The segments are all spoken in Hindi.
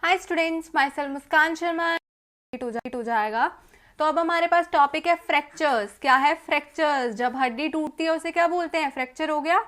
हाय स्टूडेंट्स, माई सेल्फ मुस्कान शर्मा। हो जाएगा। तो अब हमारे पास टॉपिक है फ्रैक्चर्स। क्या है फ्रैक्चर्स? जब हड्डी टूटती है उसे क्या बोलते हैं? फ्रैक्चर हो गया।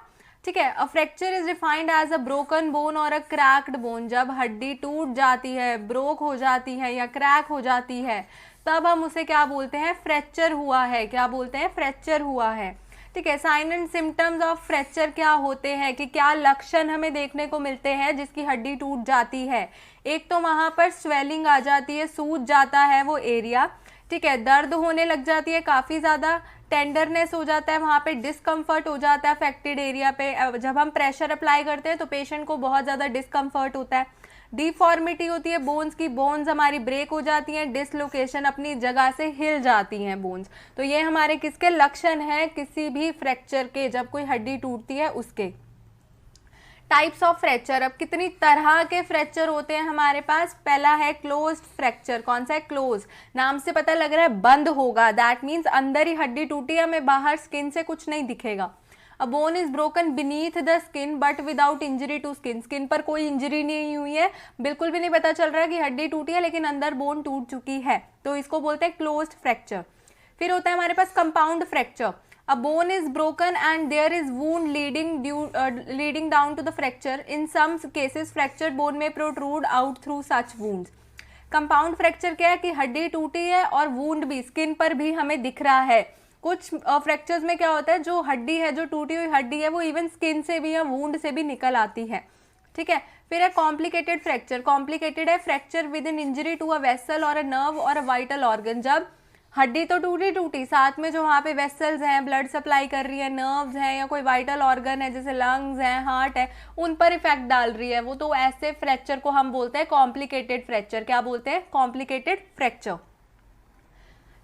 ठीक है। A fracture is defined as a broken bone और अ क्रैक्ड बोन। जब हड्डी टूट जाती है, ब्रोक हो जाती है या क्रैक हो जाती है, तब हम उसे क्या बोलते हैं? फ्रैक्चर हुआ है। क्या बोलते हैं? फ्रैक्चर हुआ है। ठीक है। Sign and symptoms of fracture क्या होते हैं, कि क्या लक्षण हमें देखने को मिलते हैं जिसकी हड्डी टूट जाती है? एक तो वहां पर स्वेलिंग आ जाती है, सूज जाता है वो एरिया। ठीक है। दर्द होने लग जाती है काफी ज्यादा, टेंडरनेस हो जाता है, वहां पे डिस्कम्फर्ट हो जाता है अफेक्टेड एरिया पे। जब हम प्रेशर अप्लाई करते हैं तो पेशेंट को बहुत ज्यादा डिस्कम्फर्ट होता है। डिफॉर्मिटी होती है बोन्स की, बोन्स हमारी ब्रेक हो जाती हैं, डिसलोकेशन, अपनी जगह से हिल जाती हैं बोन्स। तो ये हमारे किसके लक्षण हैं? किसी भी फ्रैक्चर के, जब कोई हड्डी टूटती है उसके। Types of fracture. अब कितनी तरह के फ्रैक्चर होते हैं हमारे पास? पहला है क्लोज्ड फ्रैक्चर। कौन सा है? क्लोज। नाम से पता लग रहा है बंद होगा, दैट मीन्स अंदर ही हड्डी टूटी है, हमें बाहर स्किन से कुछ नहीं दिखेगा। A bone is broken beneath the skin but without injury to skin. Skin पर कोई इंजरी नहीं हुई है, बिल्कुल भी नहीं पता चल रहा है कि हड्डी टूटी है, लेकिन अंदर बोन टूट चुकी है, तो इसको बोलते हैं क्लोज्ड फ्रैक्चर। फिर होता है हमारे पास compound fracture. A bone is broken and there is wound leading down to the fracture. In some cases, fractured bone may protrude out through such wounds. Compound fracture क्या है? कि हड्डी टूटी है और वूंड भी स्किन पर भी हमें दिख रहा है। कुछ फ्रैक्चर्स में क्या होता है, जो हड्डी है, जो टूटी हुई हड्डी है, वो इवन स्किन से भी या वूंड से भी निकल आती है। ठीक है। फिर है कॉम्प्लिकेटेड फ्रैक्चर। कॉम्प्लिकेटेड है fracture with in injury to a vessel और अ नर्व और अ वाइटल ऑर्गन। जब हड्डी तो टूटी, साथ में जो वहाँ पे वेसल्स हैं, ब्लड सप्लाई कर रही है, नर्व्स हैं या कोई वाइटल ऑर्गन है जैसे लंग्स हैं, हार्ट है, उन पर इफेक्ट डाल रही है वो, तो ऐसे फ्रैक्चर को हम बोलते हैं कॉम्प्लिकेटेड फ्रैक्चर। क्या बोलते हैं? Complicated fracture.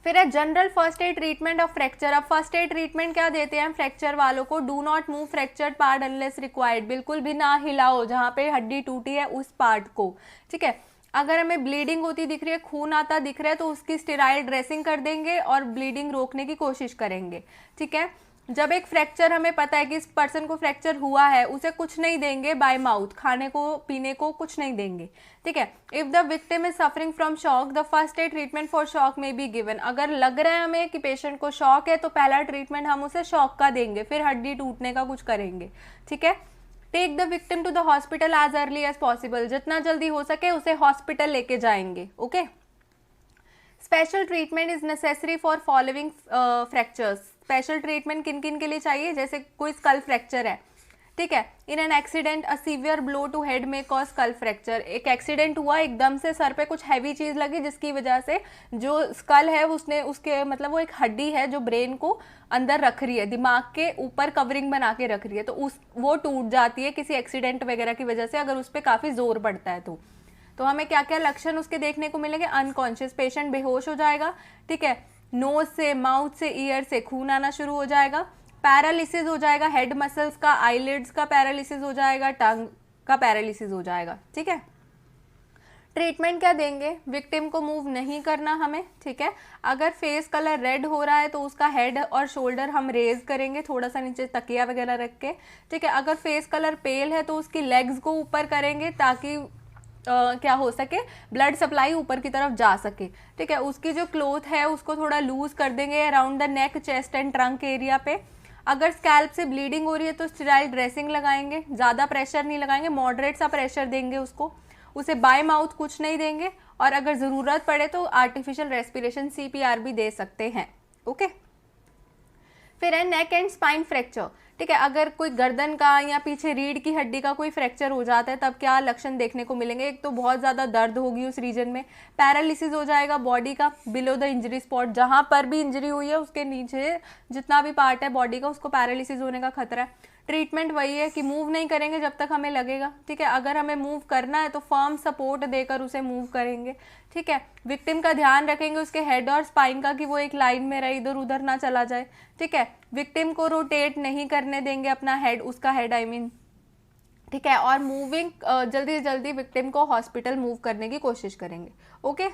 फिर है general first aid treatment of fracture. अब फर्स्ट एड ट्रीटमेंट क्या देते हैं फ्रैक्चर वालों को? Do not move fractured part unless required. बिल्कुल भी ना हिलाओ जहाँ पे हड्डी टूटी है उस पार्ट को। ठीक है। अगर हमें ब्लीडिंग होती दिख रही है, खून आता दिख रहा है, तो उसकी स्टेराइल ड्रेसिंग कर देंगे और ब्लीडिंग रोकने की कोशिश करेंगे। ठीक है। जब एक फ्रैक्चर हमें पता है कि इस पर्सन को फ्रैक्चर हुआ है, उसे कुछ नहीं देंगे बाय माउथ, खाने को पीने को कुछ नहीं देंगे। ठीक है। If the victim is suffering from shock, the first aid treatment for shock में बी गिवन। अगर लग रहा है हमें कि पेशेंट को शॉक है, तो पहला ट्रीटमेंट हम उसे शॉक का देंगे, फिर हड्डी टूटने का कुछ करेंगे। ठीक है। Take the victim to the hospital as early as possible. जितना जल्दी हो सके उसे हॉस्पिटल लेके जाएंगे। Okay. Special treatment is necessary for following fractures. Special treatment किन किन के लिए चाहिए? जैसे कोई स्कल फ्रैक्चर है, ठीक है, in an accident a severe blow to head में कॉज स्कल फ्रैक्चर। एक एक्सीडेंट हुआ, एकदम से सर पे कुछ हैवी चीज लगी जिसकी वजह से जो स्कल है उसने उसके मतलब वो एक हड्डी है जो ब्रेन को अंदर रख रही है, दिमाग के ऊपर कवरिंग बना के रख रही है, तो उस वो टूट जाती है किसी एक्सीडेंट वगैरह की वजह से, अगर उस पर काफी जोर पड़ता है तो हमें क्या क्या लक्षण उसके देखने को मिलेंगे? अनकॉन्शियस, पेशेंट बेहोश हो जाएगा। ठीक है। नोज से, माउथ से, ईयर से खून आना शुरू हो जाएगा। पैरालिसिस हो जाएगा हेड मसल्स का, आईलिड्स का पैरालिसिस हो जाएगा, टंग का पैरालिसिस हो जाएगा। ठीक है। ट्रीटमेंट क्या देंगे? विक्टिम को मूव नहीं करना हमें। ठीक है। अगर फेस कलर रेड हो रहा है तो उसका हेड और शोल्डर हम रेज करेंगे, थोड़ा सा नीचे तकिया वगैरह रख के। ठीक है। अगर फेस कलर पेल है तो उसकी लेग्स को ऊपर करेंगे ताकि क्या हो सके, ब्लड सप्लाई ऊपर की तरफ जा सके। ठीक है। उसकी जो क्लोथ है उसको थोड़ा लूज कर देंगे around the neck, chest and trunk area पे। अगर स्कैल्प से ब्लीडिंग हो रही है तो स्टेराइल ड्रेसिंग लगाएंगे, ज़्यादा प्रेशर नहीं लगाएंगे, मॉडरेट सा प्रेशर देंगे उसको, उसे बाय माउथ कुछ नहीं देंगे, और अगर ज़रूरत पड़े तो आर्टिफिशियल रेस्पिरेशन CPR भी दे सकते हैं। ओके। फिर है नेक एंड स्पाइन फ्रैक्चर। ठीक है। अगर कोई गर्दन का या पीछे रीढ़ की हड्डी का कोई फ्रैक्चर हो जाता है तब क्या लक्षण देखने को मिलेंगे? एक तो बहुत ज़्यादा दर्द होगी उस रीजन में, पैरालिसिस हो जाएगा बॉडी का बिलो द इंजरी स्पॉट, जहाँ पर भी इंजरी हुई है उसके नीचे जितना भी पार्ट है बॉडी का उसको पैरालिसिस होने का खतरा है। ट्रीटमेंट वही है कि मूव नहीं करेंगे जब तक हमें लगेगा। ठीक है। अगर हमें मूव करना है तो फर्म सपोर्ट देकर उसे मूव करेंगे। ठीक है। विक्टिम का ध्यान रखेंगे उसके हेड और स्पाइन का कि वो एक लाइन में रहे, इधर उधर ना चला जाए। ठीक है। विक्टिम को रोटेट नहीं करने देंगे अपना हेड, उसका हेड आई मीन। ठीक है। और मूविंग जल्दी से जल्दी विक्टिम को हॉस्पिटल मूव करने की कोशिश करेंगे। ओके।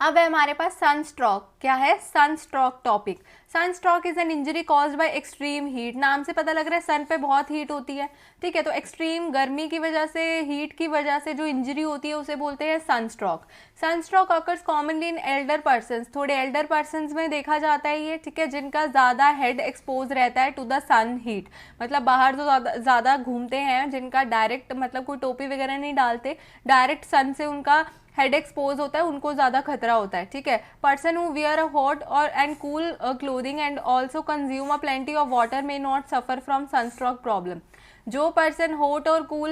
अब है हमारे पास सनस्ट्रोक। क्या है sunstroke topic? Sunstroke is an injury caused by extreme heat. नाम से पता लग रहा है सन पे बहुत हीट होती है, ठीक है, तो एक्सट्रीम गर्मी की वजह से, हीट की वजह से जो इंजरी होती है उसे बोलते हैं sunstroke. Sunstroke occurs commonly in Elder person, थोड़े एल्डर पर्सन में देखा जाता है ये, ठीक है, जिनका ज़्यादा हेड एक्सपोज रहता है टू द सन हीट, मतलब बाहर जो ज़्यादा घूमते हैं, जिनका डायरेक्ट मतलब कोई टोपी वगैरह नहीं डालते, डायरेक्ट सन से उनका हेड एक्सपोज होता है, उनको ज़्यादा खतरा होता है, ठीक है। Person who wear a hot और and cool clothing and also consume a plenty of water may not suffer from sunstroke problem. जो पर्सन हॉट और कूल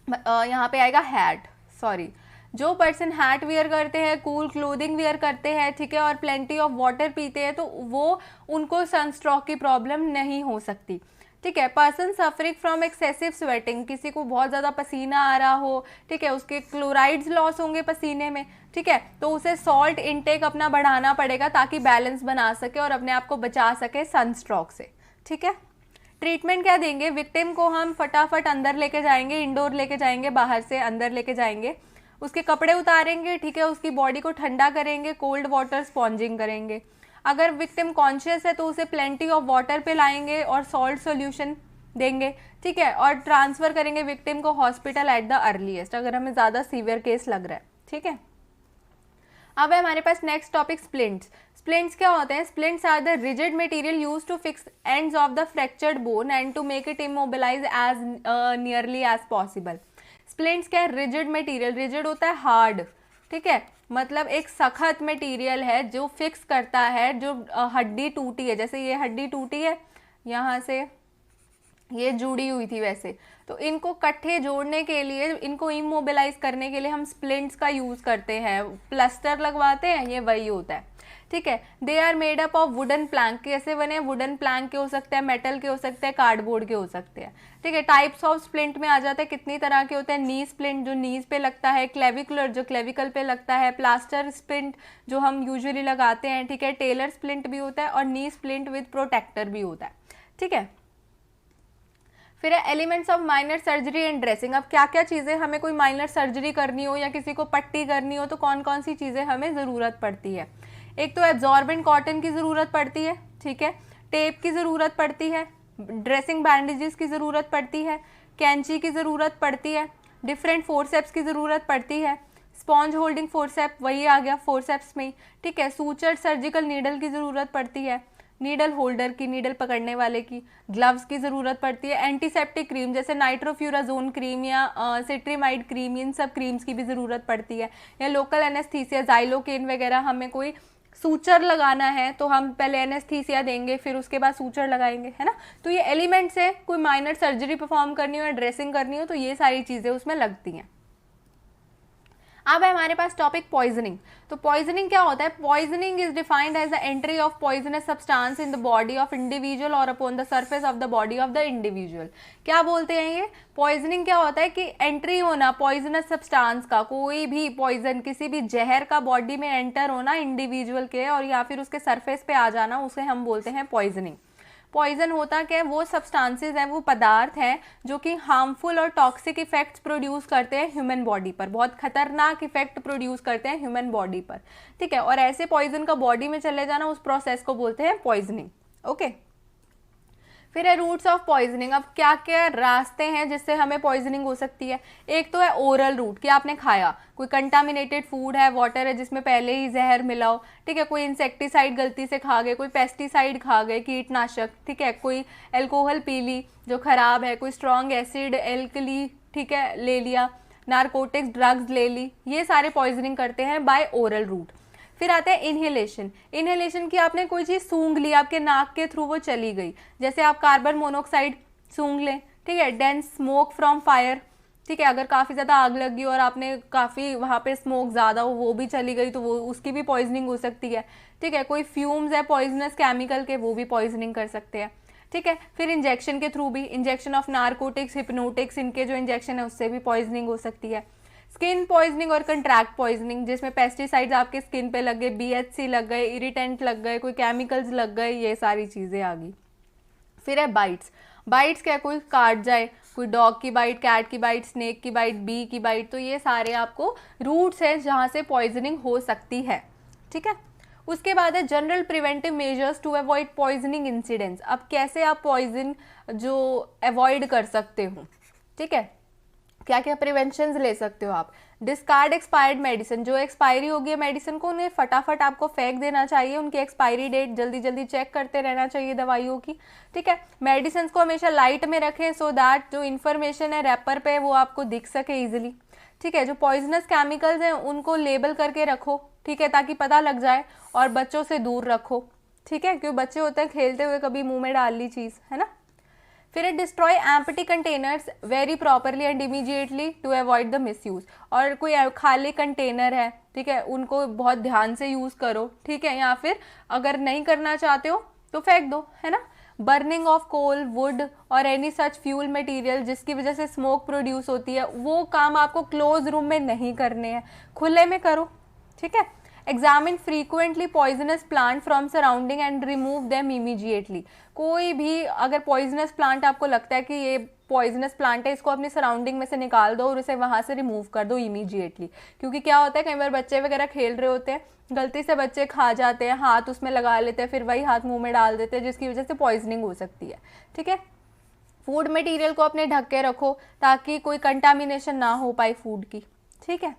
यहाँ पे आएगा हैट, सॉरी, जो पर्सन हैट वियर करते हैं, कूल क्लोथिंग वियर करते हैं, ठीक है, और प्लेंटी ऑफ वाटर पीते हैं, तो वो उनको सनस्ट्रोक की प्रॉब्लम नहीं हो सकती, ठीक है। Person suffering from excessive sweating, किसी को बहुत ज़्यादा पसीना आ रहा हो, ठीक है, उसके क्लोराइड्स लॉस होंगे पसीने में, ठीक है, तो उसे सॉल्ट इनटेक अपना बढ़ाना पड़ेगा ताकि बैलेंस बना सके और अपने आप को बचा सके सनस्ट्रोक से, ठीक है। ट्रीटमेंट क्या देंगे? विक्टिम को हम फटाफट अंदर लेके जाएंगे, इंडोर लेके जाएंगे, बाहर से अंदर लेके जाएंगे, उसके कपड़े उतारेंगे, ठीक है, उसकी बॉडी को ठंडा करेंगे, कोल्ड वाटर स्पॉन्जिंग करेंगे। अगर विक्टिम कॉन्शियस है तो उसे प्लेंटी ऑफ वाटर पिलाएंगे और सॉल्ट सॉल्यूशन देंगे, ठीक है, और ट्रांसफ़र करेंगे विक्टिम को हॉस्पिटल एट द अर्लीस्ट, अगर हमें ज़्यादा सीवियर केस लग रहा है, ठीक है। अब है हमारे पास नेक्स्ट टॉपिक स्प्लिंट्स। स्प्लिंट्स क्या होते हैं? Splints are the rigid material used to fix ends of the fractured bone and to make it immobilize as nearly as possible. Splints क्या है? रिजिड मटेरियल, रिजिड होता है हार्ड, ठीक है, मतलब एक सख्त मटेरियल है जो फिक्स करता है, जो हड्डी टूटी है, जैसे ये हड्डी टूटी है, यहाँ से ये जुड़ी हुई थी वैसे, तो इनको इकट्ठे जोड़ने के लिए, इनको इमोबिलाइज करने के लिए हम स्प्लिंट्स का यूज़ करते हैं, प्लास्टर लगवाते हैं, ये वही होता है, ठीक है। They are made up of wooden plank, कैसे बने? वुडन प्लैंक के हो सकते हैं, मेटल के हो सकते हैं, कार्डबोर्ड के हो सकते हैं, ठीक है। टाइप्स ऑफ स्प्लिंट में आ जाता है, कितनी तरह के होते हैं? नी स्प्लिंट जो नीज पे लगता है, क्लेविकुलर जो क्लेविकल पे लगता है, प्लास्टर स्प्लिंट जो हम यूजुअली लगाते हैं, ठीक है, टेलर स्प्लिंट भी होता है, और नी स्प्लिंट विद प्रोटेक्टर भी होता है, ठीक है। फिर है elements of minor surgery and dressing. अब क्या क्या चीज़ें, हमें कोई माइनर सर्जरी करनी हो या किसी को पट्टी करनी हो तो कौन कौन सी चीज़ें हमें ज़रूरत पड़ती है? एक तो एब्जॉर्बेंट कॉटन की ज़रूरत पड़ती है, ठीक है, टेप की ज़रूरत पड़ती है, ड्रेसिंग बैंडेजेस की ज़रूरत पड़ती है, कैंची की ज़रूरत पड़ती है, डिफरेंट फोर्सेप्स की ज़रूरत पड़ती है, स्पॉन्ज होल्डिंग फोर्सेप वही आ गया फोर्सेप्स में, ठीक है, सूचर सर्जिकल नीडल की ज़रूरत पड़ती है, नीडल होल्डर की, नीडल पकड़ने वाले की, ग्लव्स की ज़रूरत पड़ती है, एंटीसेप्टिक क्रीम जैसे नाइट्रोफ्यूराजोन क्रीम या सिट्रीमाइड क्रीम, इन सब क्रीम्स की भी ज़रूरत पड़ती है, या लोकल एनेस्थीसिया जाइलोकेन वगैरह, हमें कोई सूचर लगाना है तो हम पहले एनेस्थीसिया देंगे, फिर उसके बाद सूचर लगाएंगे, है ना। तो ये एलिमेंट्स है, कोई माइनर सर्जरी परफॉर्म करनी हो या ड्रेसिंग करनी हो तो ये सारी चीज़ें उसमें लगती हैं। अब है हमारे पास टॉपिक पॉइजनिंग। तो पॉइजनिंग क्या होता है? Poisoning is defined as the entry of poisonous substance in the body of individual और upon the surface of the body of the individual. क्या बोलते हैं ये? पॉइजनिंग क्या होता है कि एंट्री होना पॉइजनस सब्सटेंस का, कोई भी पॉइजन, किसी भी जहर का बॉडी में एंटर होना इंडिविजुअल के, और या फिर उसके सरफेस पे आ जाना, उसे हम बोलते हैं पॉइजनिंग। पॉइजन होता क्या है? वो सब्सटेंसेस हैं, वो पदार्थ हैं जो कि हार्मफुल और टॉक्सिक इफेक्ट्स प्रोड्यूस करते हैं ह्यूमन बॉडी पर, बहुत खतरनाक इफेक्ट प्रोड्यूस करते हैं ह्यूमन बॉडी पर, ठीक है, और ऐसे पॉइजन का बॉडी में चले जाना, उस प्रोसेस को बोलते हैं पॉइजनिंग, ओके। फिर है रूट्स ऑफ पॉइजनिंग। अब क्या क्या रास्ते हैं जिससे हमें पॉइजनिंग हो सकती है? एक तो है ओरल रूट, कि आपने खाया, कोई कंटामिनेटेड फूड है, वाटर है जिसमें पहले ही जहर मिला हो, ठीक है, कोई इंसेक्टिसाइड गलती से खा गए, कोई पेस्टिसाइड खा गए, कीटनाशक, ठीक है, कोई अल्कोहल पी ली जो खराब है, कोई स्ट्रॉन्ग एसिड एल्कली, ठीक है, ले लिया, नारकोटिक्स ड्रग्स ले ली, ये सारे पॉइजनिंग करते हैं बाय ओरल रूट। फिर आता है इनहेलेशन। इनहेलेशन की आपने कोई चीज़ सूंघ ली, आपके नाक के थ्रू वो चली गई, जैसे आप कार्बन मोनोऑक्साइड सूंघ लें, ठीक है, डेंस स्मोक फ्रॉम फायर, ठीक है, अगर काफ़ी ज़्यादा आग लगी और आपने काफ़ी वहाँ पे स्मोक ज़्यादा हो, वो भी चली गई, तो वो उसकी भी पॉइजनिंग हो सकती है, ठीक है। कोई फ्यूम्स है पॉइजनस केमिकल के, वो भी पॉइजनिंग कर सकते हैं, ठीक है। फिर इंजेक्शन के थ्रू भी, इंजेक्शन ऑफ नारकोटिक्स, हिप्नोटिक्स, इनके जो इंजेक्शन है उससे भी पॉइजनिंग हो सकती है। स्किन पॉइजनिंग और कंट्रैक्ट पॉइजनिंग, जिसमें पेस्टिसाइड्स आपके स्किन पे लग गए, BHC लग गए, इरिटेंट लग गए, कोई केमिकल्स लग गए, ये सारी चीज़ें आ गई। फिर है बाइट्स। बाइट्स क्या है, कोई काट जाए, कोई डॉग की बाइट, कैट की बाइट, स्नेक की बाइट, बी की बाइट, तो ये सारे आपको रूट्स हैं जहाँ से पॉइजनिंग हो सकती है। ठीक है, उसके बाद है general preventive measures to avoid poisoning incidents. अब कैसे आप पॉइजन जो अवॉइड कर सकते हो, ठीक है, क्या क्या प्रिवेंशंस ले सकते हो आप। डिस्कार्ड एक्सपायर्ड मेडिसिन, जो एक्सपायरी हो गई मेडिसिन को उन्हें फटाफट आपको फेंक देना चाहिए, उनकी एक्सपायरी डेट जल्दी जल्दी चेक करते रहना चाहिए दवाइयों की। ठीक है, मेडिसिन को हमेशा लाइट में रखें सो दैट जो इन्फॉर्मेशन है रैपर पे वो आपको दिख सके इजिली। ठीक है, जो पॉइजनस केमिकल्स हैं उनको लेबल करके रखो, ठीक है, ताकि पता लग जाए, और बच्चों से दूर रखो। ठीक है, क्योंकि बच्चे होते हैं खेलते हुए कभी मुंह में डाल ली चीज़, है ना। फिर destroy empty containers very properly and immediately to avoid the misuse. और कोई खाली कंटेनर है, ठीक है, उनको बहुत ध्यान से यूज़ करो। ठीक है, या फिर अगर नहीं करना चाहते हो तो फेंक दो, है ना। बर्निंग ऑफ कोल, वुड और एनी सच फ्यूल मटेरियल जिसकी वजह से स्मोक प्रोड्यूस होती है, वो काम आपको क्लोज रूम में नहीं करने हैं, खुले में करो। ठीक है, examine frequently poisonous plant from surrounding and remove them immediately. कोई भी अगर पॉइजनस प्लांट आपको लगता है कि ये पॉइजनस प्लांट है, इसको अपनी सराउंडिंग में से निकाल दो और उसे वहाँ से रिमूव कर दो इमीडिएटली। क्योंकि क्या होता है, कई बार बच्चे वगैरह खेल रहे होते हैं, गलती से बच्चे खा जाते हैं, हाथ उसमें लगा लेते हैं, फिर वही हाथ मुंह में डाल देते हैं, जिसकी वजह से पॉइजनिंग हो सकती है। ठीक है, फूड मटेरियल को अपने ढक के रखो ताकि कोई कंटामिनेशन ना हो पाए फूड की। ठीक है,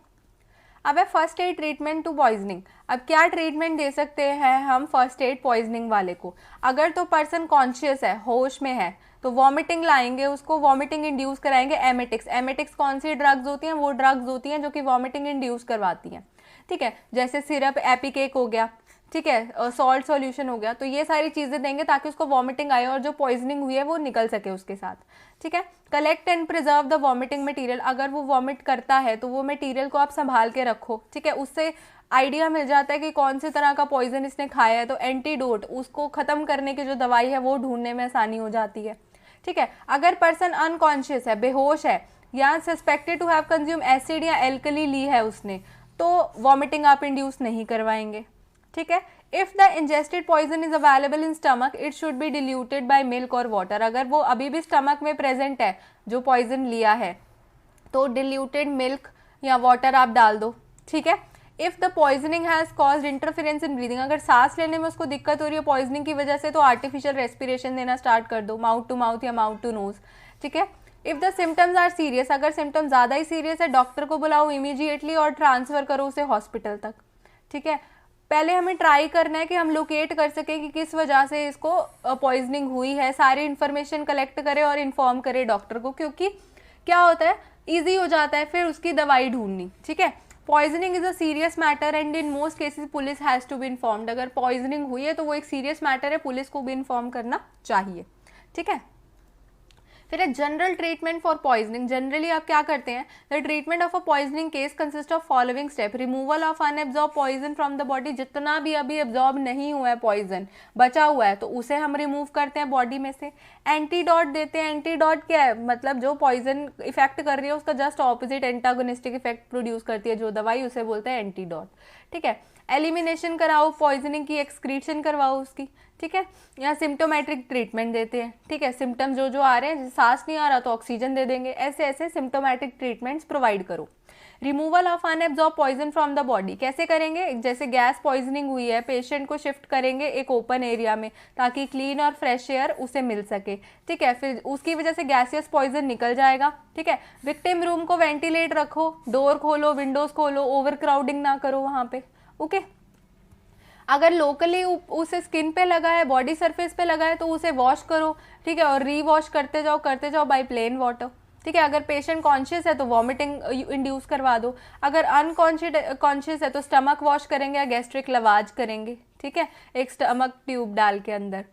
अब है first aid treatment to poisoning. अब क्या ट्रीटमेंट दे सकते हैं हम फर्स्ट एड पॉइजनिंग वाले को। अगर तो पर्सन कॉन्शियस है, होश में है, तो वॉमिटिंग लाएंगे, उसको वॉमिटिंग इंड्यूस कराएंगे एमेटिक्स। एमेटिक्स कौन सी ड्रग्स होती हैं, वो ड्रग्स होती हैं जो कि वॉमिटिंग इंड्यूस करवाती हैं। ठीक है, जैसे सिरप, एपिकेक हो गया, ठीक है, सॉल्ट सॉल्यूशन हो गया, तो ये सारी चीज़ें देंगे ताकि उसको वॉमिटिंग आए और जो पॉइजनिंग हुई है वो निकल सके उसके साथ। ठीक है, collect and preserve the vomiting material. अगर वो वॉमिट करता है तो वो मटेरियल को आप संभाल के रखो। ठीक है, उससे आइडिया मिल जाता है कि कौन सी तरह का पॉइजन इसने खाया है, तो एंटीडोट, उसको ख़त्म करने की जो दवाई है वो ढूंढने में आसानी हो जाती है। ठीक है, अगर पर्सन अनकॉन्शियस है, बेहोश है, या suspected to have consume acid या एल्कली ली है उसने, तो वॉमिटिंग आप इंड्यूस नहीं करवाएंगे। ठीक है, if the ingested poison is available in stomach it should be diluted by milk और वाटर। अगर वो अभी भी स्टमक में प्रेजेंट है जो पॉइजन लिया है, तो डिल्यूटेड मिल्क या वाटर आप डाल दो। ठीक है, if the poisoning has caused interference in breathing, अगर सांस लेने में उसको दिक्कत हो रही है पॉइजनिंग की वजह से, तो आर्टिफिशियल रेस्पिरेशन देना स्टार्ट कर दो, माउथ टू माउथ या माउथ टू नोज। ठीक है, if the symptoms are serious, अगर सिम्टम्स ज़्यादा ही सीरियस है, डॉक्टर को बुलाओ इमीडिएटली और ट्रांसफर करो उसे हॉस्पिटल तक। ठीक है, पहले हमें ट्राई करना है कि हम लोकेट कर सकें कि किस वजह से इसको पॉइजनिंग हुई है, सारी इन्फॉर्मेशन कलेक्ट करें और इन्फॉर्म करें डॉक्टर को, क्योंकि क्या होता है, ईजी हो जाता है फिर उसकी दवाई ढूंढनी। ठीक है, poisoning is a serious matter and in most cases police has to be informed. अगर पॉइजनिंग हुई है तो वो एक सीरियस मैटर है, पुलिस को भी इन्फॉर्म करना चाहिए। ठीक है, फिर है general treatment for poisoning. Generally आप क्या करते हैं, the treatment of a poisoning case consist of following step. Removal of unabsorbed poison from the body, जितना भी अभी एब्जॉर्ब नहीं हुआ है पॉइजन, बचा हुआ है, तो उसे हम रिमूव करते हैं बॉडी में से। एंटीडॉट देते हैं। एंटीडॉट क्या है, मतलब जो पॉइजन इफेक्ट कर रही है उसका just opposite antagonistic effect produce करती है जो दवाई, उसे बोलते हैं एंटीडॉट। ठीक है, एलिमिनेशन कराओ, पॉइजनिंग की एक्सक्रीशन करवाओ उसकी। ठीक है, या सिम्टोमेट्रिक ट्रीटमेंट देते हैं। ठीक है, सिम्टम जो जो आ रहे हैं, जैसे सांस नहीं आ रहा तो ऑक्सीजन दे देंगे, ऐसे ऐसे सिम्टोमेट्रिक ट्रीटमेंट्स प्रोवाइड करो। Removal of unabsorbed poison from the body कैसे करेंगे, जैसे गैस पॉइजनिंग हुई है, पेशेंट को शिफ्ट करेंगे एक ओपन एरिया में ताकि क्लीन और फ्रेश एयर उसे मिल सके। ठीक है, फिर उसकी वजह से गैसियस पॉइजन निकल जाएगा। ठीक है, विक्टिम रूम को वेंटिलेट रखो, डोर खोलो, विंडोज खोलो, ओवर क्राउडिंग ना करो वहाँ पे। ओके, अगर लोकली उसे स्किन पे लगा है, बॉडी सरफेस पे लगा है, तो उसे वॉश करो। ठीक है, और रीवॉश करते जाओ बाय प्लेन वाटर। ठीक है, अगर पेशेंट कॉन्शियस है तो वॉमिटिंग इंड्यूस करवा दो। अगर अनकॉन्शियस है तो स्टमक वॉश करेंगे या गैस्ट्रिक लवाज करेंगे। ठीक है, एक स्टमक ट्यूब डाल के अंदर।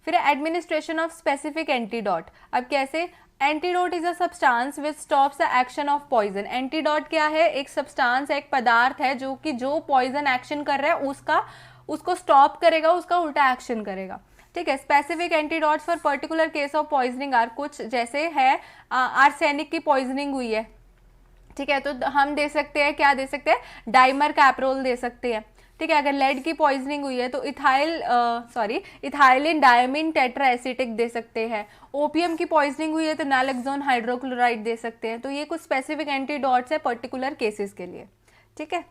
फिर एडमिनिस्ट्रेशन ऑफ स्पेसिफिक एंटीडॉट। अब कैसे, antidote is a substance which stops the action of poison. Antidote क्या है, एक सब्सटेंस है, एक पदार्थ है जो कि जो पॉइजन एक्शन कर रहा है उसको स्टॉप करेगा, उसका उल्टा एक्शन करेगा। ठीक है, specific antidotes for particular case of poisoning are कुछ, जैसे है आर्सेनिक की पॉइजनिंग हुई है। ठीक है, तो हम दे सकते हैं, क्या दे सकते हैं, डाइमर कैप्रोल दे सकते हैं। ठीक है। अगर लेड की पॉइजनिंग हुई है तो इथाइलिन डायमीन टेट्रा एसिटिक दे सकते हैं। ओपीएम की पॉइजनिंग हुई है तो नैलोक्सोन हाइड्रोक्लोराइड दे सकते हैं। तो ये कुछ स्पेसिफिक एंटीडोट्स है पर्टिकुलर केसेस के लिए, ठीक है।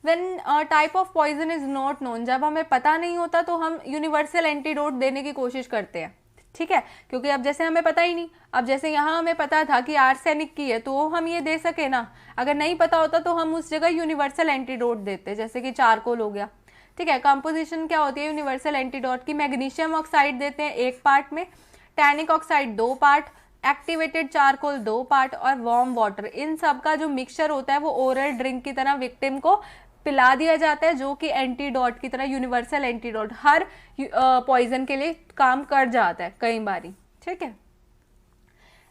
When type of poison is not known, जब हमें पता नहीं होता तो हम यूनिवर्सल एंटीडोट देने की कोशिश करते हैं, ठीक है, क्योंकि अब जैसे हमें पता ही नहीं, अब जैसे यहाँ हमें पता था कि आर्सेनिक की है तो हम ये दे सके ना, अगर नहीं पता होता तो हम उस जगह यूनिवर्सल एंटीडोट देते, जैसे कि चारकोल हो गया, ठीक है। कंपोजिशन क्या होती है यूनिवर्सल एंटीडोट की? मैग्नीशियम ऑक्साइड देते हैं 1 पार्ट में, tannic oxide 2 part, activated charcoal 2 part और वार्म वाटर, इन सब का जो मिक्सचर होता है वो ओरल ड्रिंक की तरह विक्टिम को पिला दिया जाता है, जो कि एंटीडोट की तरह यूनिवर्सल एंटीडोट हर पॉइजन के लिए काम कर जाता है कई बारी, ठीक है।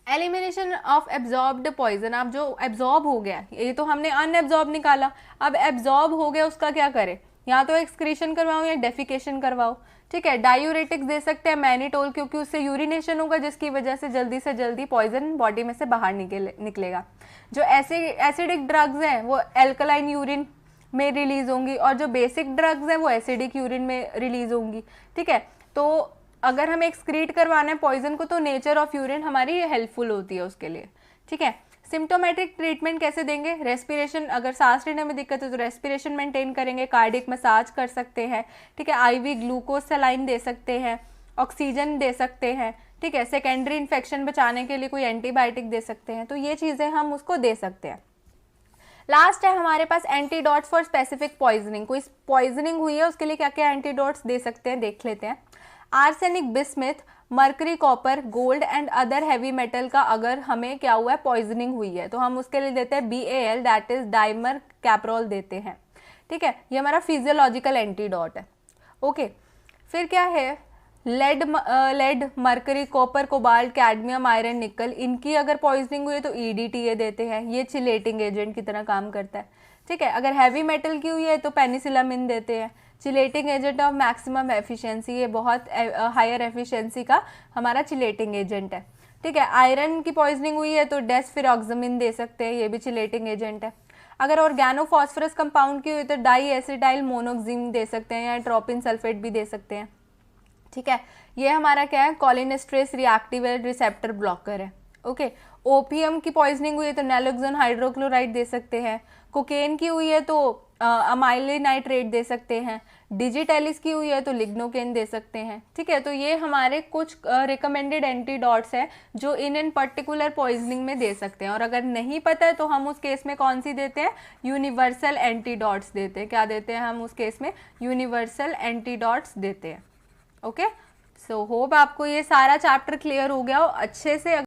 एलिमिनेशन ऑफ एब्जॉर्ब्ड पॉइजन, अब जो एब्जॉर्ब हो गया, ये तो हमने अनएब्जॉर्ब निकाला, अब एब्जॉर्ब हो गया उसका क्या करें? या तो एक्सक्रीशन करवाओ या डेफिकेशन करवाओ, ठीक है। डायूरेटिक्स दे सकते हैं मैनिटोल, क्योंकि उससे यूरिनेशन होगा जिसकी वजह से जल्दी पॉइजन बॉडी में से बाहर निकलेगा। जो एसिडिक ड्रग्स हैं वो एल्कलाइन यूरिन में रिलीज होंगी और जो बेसिक ड्रग्स हैं वो एसिडिक यूरिन में रिलीज होंगी, ठीक है। तो अगर हमें एक्सक्रीट करवाना है पॉइजन को तो नेचर ऑफ यूरिन हमारी हेल्पफुल होती है उसके लिए, ठीक है। सिम्टोमेटिक ट्रीटमेंट कैसे देंगे? रेस्पिरेशन, अगर सांस लेने में दिक्कत है तो रेस्पिरेशन मेंटेन करेंगे, कार्डियक मसाज कर सकते हैं, ठीक है। आईवी ग्लूकोज सलाइन दे सकते हैं, ऑक्सीजन दे सकते हैं, ठीक है। सेकेंडरी इन्फेक्शन बचाने के लिए कोई एंटीबायोटिक दे सकते हैं, तो ये चीज़ें हम उसको दे सकते हैं। लास्ट है हमारे पास एंटीडोट्स फॉर स्पेसिफिक पॉइजनिंग, कोई पॉइजनिंग हुई है उसके लिए क्या क्या एंटीडोट्स दे सकते हैं देख लेते हैं। Arsenic, bismuth, mercury, copper, gold and other heavy metal का अगर हमें क्या हुआ है पॉइजनिंग हुई है तो हम उसके लिए देते हैं BAL, दैट इज डाइमर कैप्रोल देते हैं, ठीक है। ये हमारा फिजियोलॉजिकल एंटीडोट है, ओके। फिर क्या है? Lead, mercury, copper, cobalt, cadmium, iron, nickel, इनकी अगर पॉइजनिंग हुई है तो EDTA देते हैं, ये चिलेटिंग एजेंट की तरह काम करता है, ठीक है। अगर हैवी मेटल की हुई है तो पेनिसिलामिन देते हैं, chelating agent of maximum efficiency, ये बहुत हायर एफिशिएंसी का हमारा चिलेटिंग एजेंट है, ठीक है। आयरन की पॉइजनिंग हुई है तो डेस्फिरॉक्सामिन दे सकते हैं, ये भी चिलेटिंग एजेंट है। अगर ऑर्गेनोफॉस्फोरस कंपाउंड की हुई तो डाई एसिटाइल मोनोक्सिम दे सकते हैं या ट्रोपिन सल्फेट भी दे सकते हैं, ठीक है। ये हमारा क्या है? कॉलिनेस्ट्रेस रिएक्टिव रिसेप्टर ब्लॉकर है, ओके। ओपीएम की पॉइजनिंग हुई है तो नैलोक्सोन हाइड्रोक्लोराइड दे सकते हैं। कोकेन की हुई है तो अमाइलिन नाइट्रेट दे सकते हैं। डिजिटेलिस की हुई है तो लिग्नोकेन दे सकते हैं, ठीक है। तो ये हमारे कुछ रिकमेंडेड एंटीडोट्स हैं जो इन पर्टिकुलर पॉइजनिंग में दे सकते हैं। और अगर नहीं पता है तो हम उस केस में कौन सी देते हैं? यूनिवर्सल एंटीडोट्स देते हैं। क्या देते हैं हम उस केस में? यूनिवर्सल एंटीडोट्स देते हैं, ओके। सो होप आपको ये सारा चैप्टर क्लियर हो गया हो अच्छे से।